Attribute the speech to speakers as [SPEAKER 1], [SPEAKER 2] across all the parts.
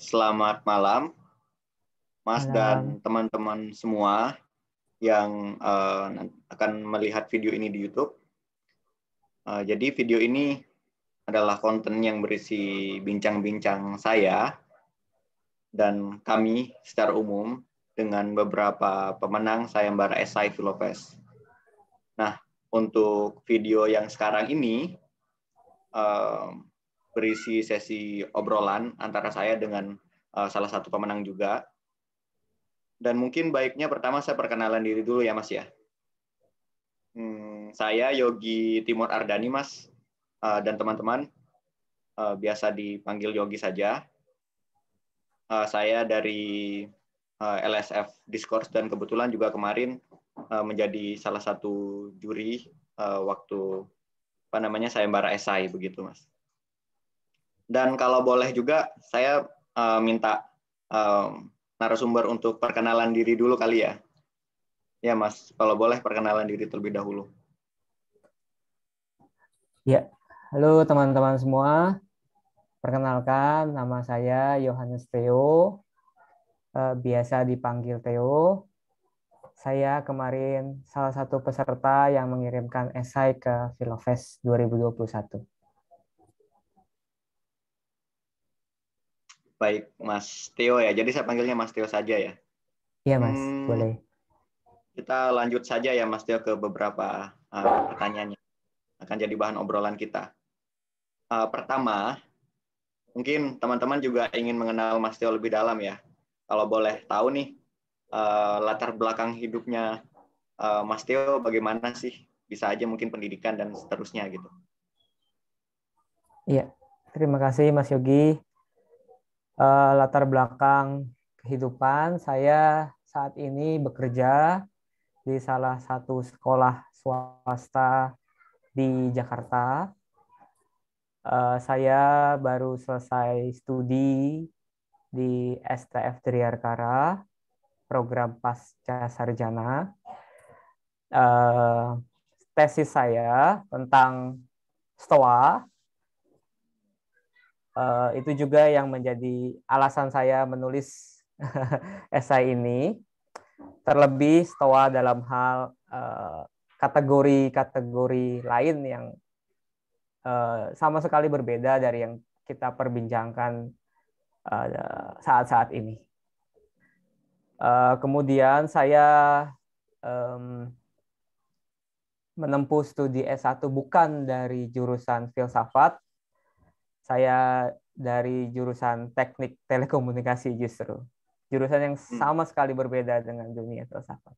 [SPEAKER 1] Selamat malam, Mas dan
[SPEAKER 2] Malam.
[SPEAKER 1] teman-teman semua yang akan melihat video ini di YouTube. Jadi video ini adalah konten yang berisi bincang-bincang saya dan kami secara umum dengan beberapa pemenang sayembara esai Filofest. Nah, untuk video yang sekarang ini berisi sesi obrolan antara saya dengan salah satu pemenang juga. Dan mungkin baiknya pertama saya perkenalan diri dulu ya Mas ya. Saya Yogi Timur Ardani Mas, dan teman-teman biasa dipanggil Yogi saja. Saya dari LSF Discourse dan kebetulan juga kemarin menjadi salah satu juri waktu sayembara esai begitu Mas. Dan kalau boleh juga saya minta narasumber untuk perkenalan diri dulu kali ya. Ya Mas, kalau boleh perkenalan diri terlebih dahulu.
[SPEAKER 2] Ya, halo teman-teman semua. Perkenalkan, nama saya Yohanes Theo, biasa dipanggil Theo. Saya kemarin salah satu peserta yang mengirimkan esai ke Filofest 2021.
[SPEAKER 1] Baik, Mas Theo ya. Jadi saya panggilnya Mas Theo saja ya.
[SPEAKER 2] Iya, Mas, boleh.
[SPEAKER 1] Kita lanjut saja ya Mas Theo ke beberapa pertanyaannya. Akan jadi bahan obrolan kita. Pertama, mungkin teman-teman juga ingin mengenal Mas Theo lebih dalam ya. Kalau boleh tahu nih, latar belakang hidupnya Mas Theo bagaimana sih? Bisa aja mungkin pendidikan dan seterusnya gitu.
[SPEAKER 2] Iya, terima kasih Mas Yogi. Latar belakang kehidupan, saya saat ini bekerja di salah satu sekolah swasta di Jakarta. Saya baru selesai studi di STF Triarkara, program pasca sarjana. Tesis saya tentang STOA. Itu juga yang menjadi alasan saya menulis esai ini. Terlebih STOA dalam hal kategori-kategori lain yang sama sekali berbeda dari yang kita perbincangkan saat-saat ini. Kemudian saya menempuh studi S1 bukan dari jurusan filsafat, saya dari jurusan teknik telekomunikasi justru. Jurusan yang sama sekali berbeda dengan dunia filsafat.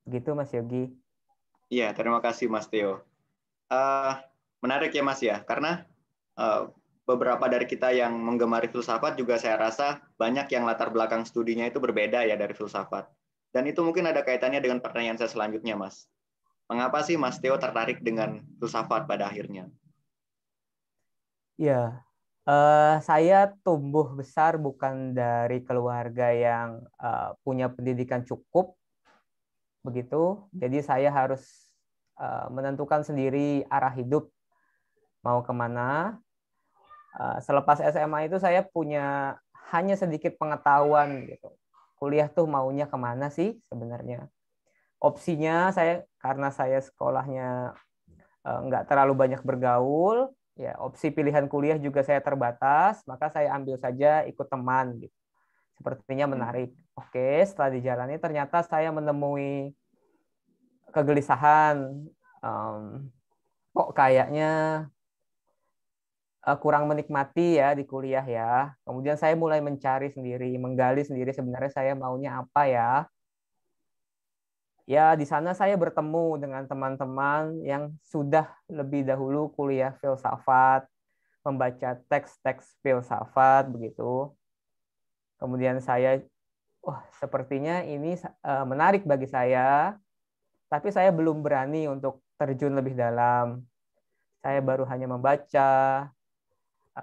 [SPEAKER 2] Begitu Mas Yogi.
[SPEAKER 1] Iya, terima kasih Mas Theo. Menarik ya Mas ya, karena beberapa dari kita yang menggemari filsafat juga saya rasa banyak yang latar belakang studinya itu berbeda ya dari filsafat. Dan itu mungkin ada kaitannya dengan pertanyaan saya selanjutnya Mas. Mengapa sih Mas Theo tertarik dengan filsafat pada akhirnya?
[SPEAKER 2] Ya, saya tumbuh besar bukan dari keluarga yang punya pendidikan cukup, begitu. Jadi saya harus menentukan sendiri arah hidup mau kemana. Selepas SMA itu saya punya hanya sedikit pengetahuan gitu. Kuliah tuh maunya kemana sih sebenarnya? Opsinya saya karena saya sekolahnya nggak terlalu banyak bergaul, ya opsi pilihan kuliah juga saya terbatas, maka saya ambil saja ikut teman gitu. Sepertinya menarik. Oke, setelah dijalani ternyata saya menemui kegelisahan. Kok kayaknya kurang menikmati ya di kuliah ya. Kemudian saya mulai mencari sendiri, menggali sendiri sebenarnya saya maunya apa ya. Ya, di sana saya bertemu dengan teman-teman yang sudah lebih dahulu kuliah filsafat, membaca teks-teks filsafat begitu. Kemudian saya, wah sepertinya ini menarik bagi saya, tapi saya belum berani untuk terjun lebih dalam. Saya baru hanya membaca,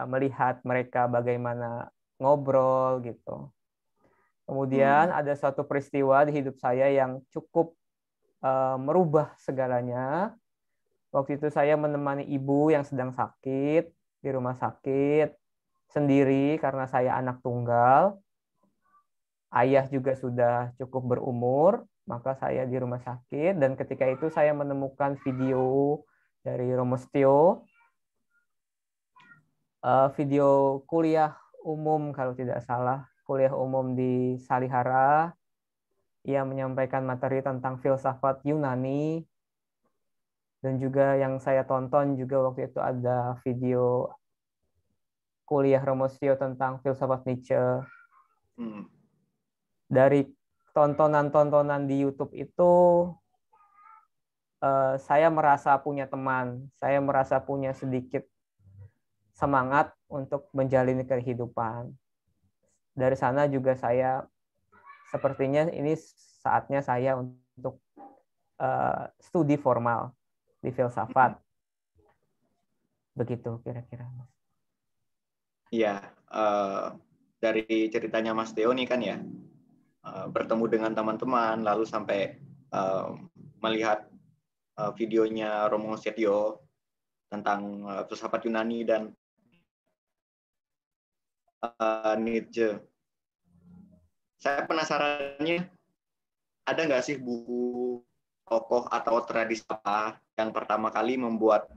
[SPEAKER 2] melihat mereka bagaimana ngobrol gitu. Kemudian ada suatu peristiwa di hidup saya yang cukup merubah segalanya. Waktu itu saya menemani ibu yang sedang sakit di rumah sakit. sendiri karena saya anak tunggal. Ayah juga sudah cukup berumur, maka saya di rumah sakit, dan ketika itu saya menemukan video dari Romo Setio, video kuliah umum kalau tidak salah, kuliah umum di Salihara. Ia menyampaikan materi tentang filsafat Yunani, dan juga yang saya tonton juga waktu itu ada video kuliah Romo Setio tentang filsafat Nietzsche. Dari tontonan-tontonan di YouTube itu, saya merasa punya teman, saya merasa punya sedikit semangat untuk menjalani kehidupan. Dari sana juga saya, sepertinya ini saatnya saya untuk studi formal di filsafat. Begitu kira-kira.
[SPEAKER 1] Iya, dari ceritanya Mas Theo nih kan ya, bertemu dengan teman-teman, lalu sampai melihat videonya Romo Setio tentang filsafat Yunani dan Nietzsche. Saya penasarannya, ada nggak sih buku, tokoh atau tradisi apa yang pertama kali membuat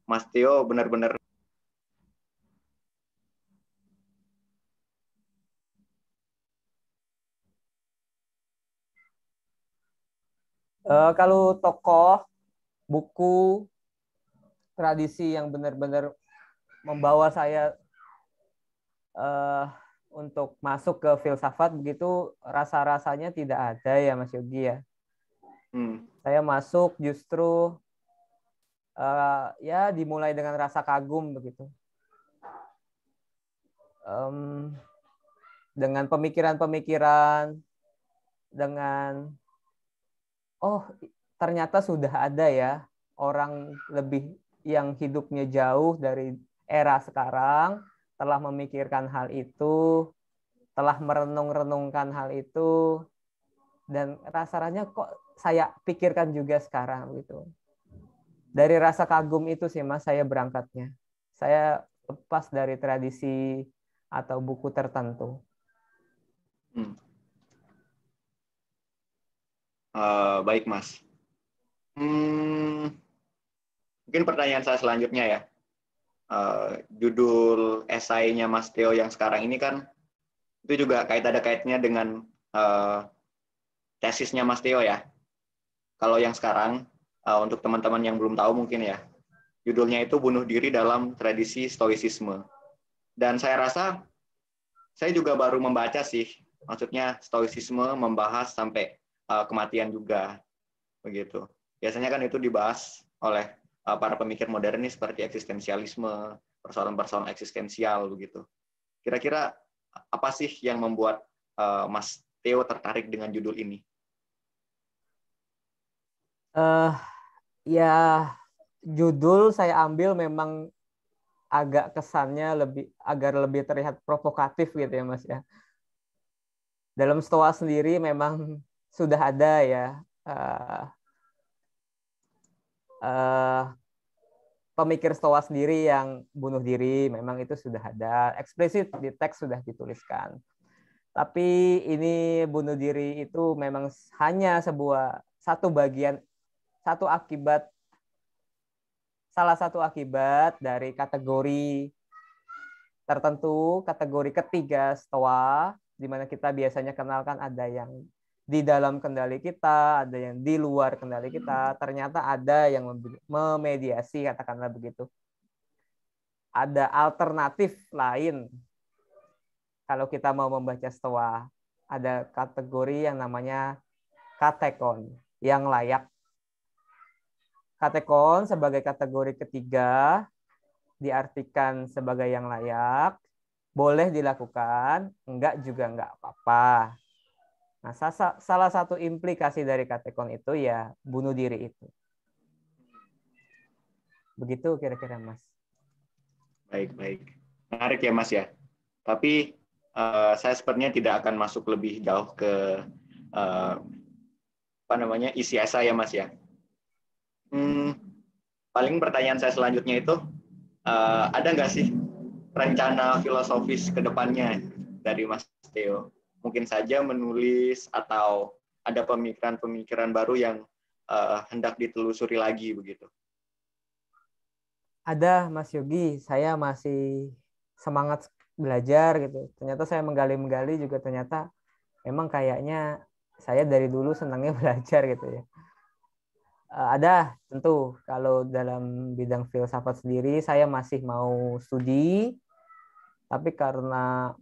[SPEAKER 1] Mas Theo benar-benar
[SPEAKER 2] kalau tokoh, buku, tradisi yang benar-benar membawa saya untuk masuk ke filsafat begitu, rasa-rasanya tidak ada ya Mas Yogi ya. Saya masuk justru ya dimulai dengan rasa kagum begitu. Dengan pemikiran-pemikiran, dengan ternyata sudah ada ya orang lebih yang hidupnya jauh dari era sekarang, telah memikirkan hal itu, telah merenung-renungkan hal itu, dan rasanya kok saya pikirkan juga sekarang gitu. Dari rasa kagum itu sih Mas saya berangkatnya. Saya lepas dari tradisi atau buku tertentu.
[SPEAKER 1] Baik Mas. Mungkin pertanyaan saya selanjutnya ya. Judul esainya Mas Theo yang sekarang ini kan itu juga ada kaitnya dengan tesisnya Mas Theo ya. Kalau yang sekarang, untuk teman-teman yang belum tahu mungkin ya, judulnya itu Bunuh Diri dalam Tradisi Stoicisme. Dan saya rasa saya juga baru membaca sih, maksudnya Stoicisme membahas sampai kematian juga, begitu. Biasanya kan itu dibahas oleh para pemikir modernis seperti eksistensialisme, persoalan-persoalan eksistensial begitu. Kira-kira apa sih yang membuat Mas Theo tertarik dengan judul ini?
[SPEAKER 2] Ya judul saya ambil memang agak kesannya agar lebih terlihat provokatif gitu ya Mas ya. Dalam Stoa sendiri memang sudah ada ya pemikir Stoa sendiri yang bunuh diri, memang itu sudah ada, eksplisit di teks sudah dituliskan. Tapi ini bunuh diri itu memang hanya salah satu akibat dari kategori tertentu, kategori ketiga Stoa, di mana kita biasanya kenalkan ada yang di dalam kendali kita, ada yang di luar kendali kita, ternyata ada yang memediasi, katakanlah begitu. Ada alternatif lain. Kalau kita mau membaca Stoa, ada kategori yang namanya katekon, yang layak. Katekon sebagai kategori ketiga diartikan sebagai yang layak, boleh dilakukan, enggak juga enggak apa-apa. Nah, salah satu implikasi dari katekon itu ya bunuh diri itu. Begitu kira-kira Mas.
[SPEAKER 1] Baik. Menarik ya Mas ya. Tapi saya sepertinya tidak akan masuk lebih jauh ke isi esai ya Mas ya. Paling pertanyaan saya selanjutnya itu, ada nggak sih rencana filosofis ke depannya dari Mas Theo? Mungkin saja menulis atau ada pemikiran-pemikiran baru yang hendak ditelusuri lagi begitu.
[SPEAKER 2] Ada Mas Yogi, saya masih semangat belajar gitu. Ternyata saya menggali-menggali juga ternyata memang kayaknya saya dari dulu senangnya belajar gitu ya. Ada tentu kalau dalam bidang filsafat sendiri saya masih mau studi, tapi karena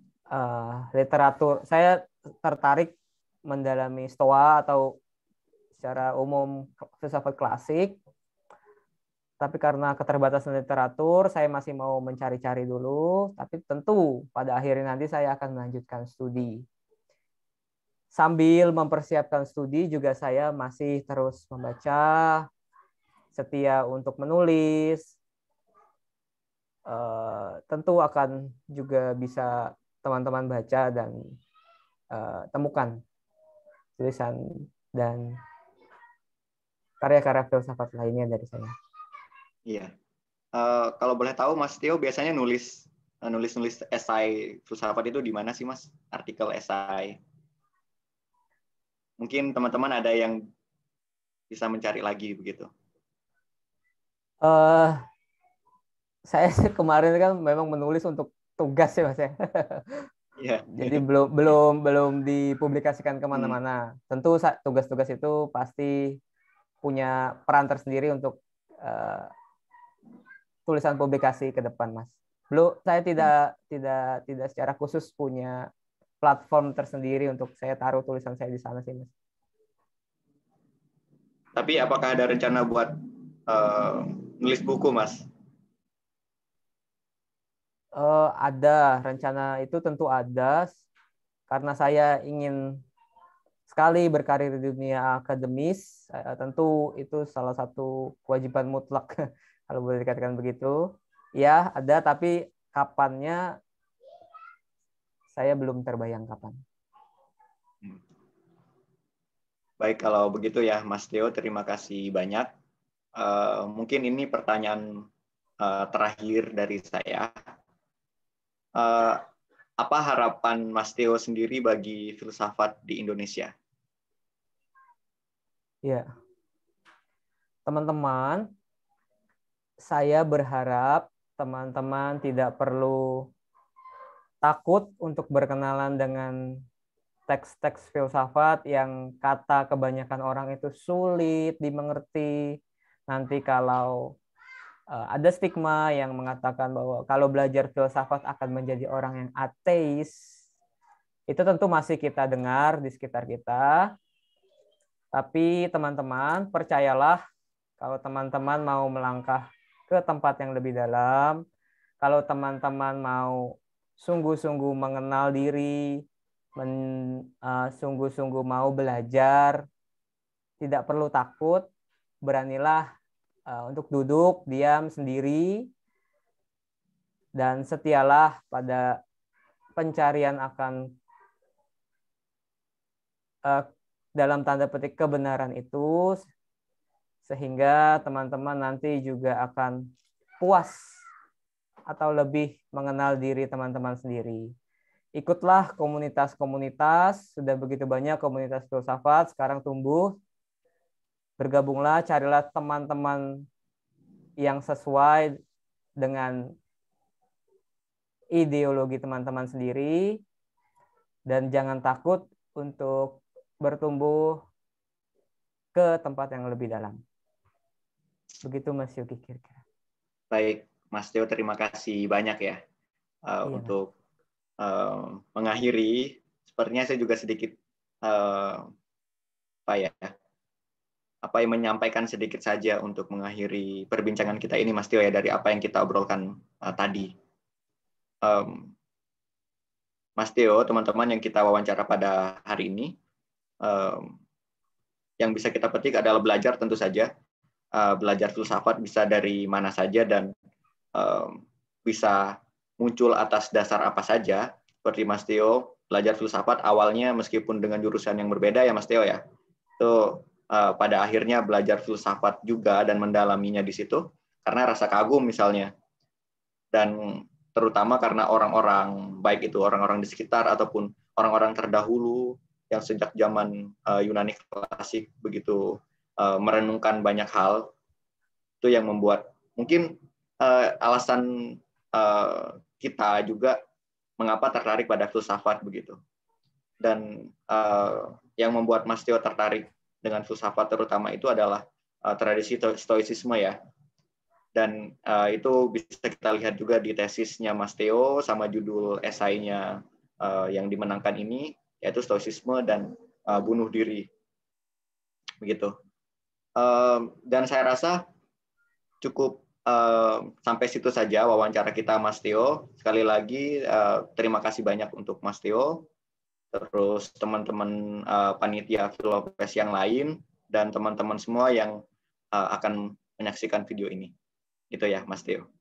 [SPEAKER 2] literatur saya tertarik mendalami Stoa atau secara umum filsafat klasik, tapi karena keterbatasan literatur saya masih mau mencari-cari dulu, tapi tentu pada akhirnya nanti saya akan melanjutkan studi. Sambil mempersiapkan studi juga saya masih terus membaca, setia untuk menulis. Tentu akan juga bisa teman-teman baca dan temukan tulisan dan karya-karya filsafat lainnya dari saya.
[SPEAKER 1] Iya. Kalau boleh tahu, Mas Theo biasanya nulis esai filsafat itu di mana sih, Mas? Artikel esai. Mungkin teman-teman ada yang bisa mencari lagi begitu.
[SPEAKER 2] Saya kemarin kan memang menulis untuk tugas ya Mas ya.
[SPEAKER 1] Yeah.
[SPEAKER 2] Jadi belum dipublikasikan kemana-mana. Tentu tugas-tugas itu pasti punya peran tersendiri untuk tulisan publikasi ke depan, Mas. Saya tidak secara khusus punya platform tersendiri untuk saya taruh tulisan saya di sana sih, Mas.
[SPEAKER 1] Tapi apakah ada rencana buat nulis buku, Mas?
[SPEAKER 2] Ada rencana itu tentu ada, karena saya ingin sekali berkarir di dunia akademis. Tentu itu salah satu kewajiban mutlak kalau boleh dikatakan begitu. Ya ada, tapi kapannya saya belum terbayang kapan.
[SPEAKER 1] Baik, kalau begitu ya Mas Theo, terima kasih banyak. Mungkin ini pertanyaan terakhir dari saya. Apa harapan Mas Theo sendiri bagi filsafat di Indonesia?
[SPEAKER 2] Ya, teman-teman, saya berharap teman-teman tidak perlu takut untuk berkenalan dengan teks-teks filsafat yang kata kebanyakan orang itu sulit dimengerti. Nanti kalau ada stigma yang mengatakan bahwa kalau belajar filsafat akan menjadi orang yang ateis, itu tentu masih kita dengar di sekitar kita. Tapi teman-teman, percayalah, kalau teman-teman mau melangkah ke tempat yang lebih dalam, kalau teman-teman mau sungguh-sungguh mengenal diri, sungguh-sungguh mau belajar, tidak perlu takut, beranilah untuk duduk, diam sendiri, dan setialah pada pencarian akan dalam tanda petik kebenaran itu, sehingga teman-teman nanti juga akan puas atau lebih mengenal diri teman-teman sendiri. Ikutlah komunitas-komunitas, sudah begitu banyak komunitas filsafat sekarang tumbuh. Bergabunglah, carilah teman-teman yang sesuai dengan ideologi teman-teman sendiri, dan jangan takut untuk bertumbuh ke tempat yang lebih dalam. Begitu Mas Yogi kira-kira.
[SPEAKER 1] Baik, Mas Theo, terima kasih banyak ya untuk mengakhiri. Sepertinya saya juga sedikit menyampaikan sedikit saja untuk mengakhiri perbincangan kita ini, Mas Theo, ya, dari apa yang kita obrolkan tadi. Mas Theo, teman-teman yang kita wawancara pada hari ini, yang bisa kita petik adalah belajar tentu saja. Belajar filsafat bisa dari mana saja dan bisa muncul atas dasar apa saja. Seperti Mas Theo, belajar filsafat awalnya meskipun dengan jurusan yang berbeda ya Mas Theo ya. Itu pada akhirnya belajar filsafat juga dan mendalaminya di situ karena rasa kagum misalnya. Dan terutama karena orang-orang, baik itu orang-orang di sekitar ataupun orang-orang terdahulu yang sejak zaman Yunani klasik begitu merenungkan banyak hal, itu yang membuat mungkin alasan kita juga mengapa tertarik pada filsafat begitu. Dan yang membuat Mas Theo tertarik dengan filsafat terutama itu adalah tradisi stoicisme ya. Dan itu bisa kita lihat juga di tesisnya Mas Theo sama judul esainya yang dimenangkan ini, yaitu stoicisme dan bunuh diri. Begitu. Dan saya rasa cukup sampai situ saja wawancara kita Mas Theo. Sekali lagi terima kasih banyak untuk Mas Theo, terus teman-teman panitia Filopes yang lain, dan teman-teman semua yang akan menyaksikan video ini. Itu ya Mas Theo.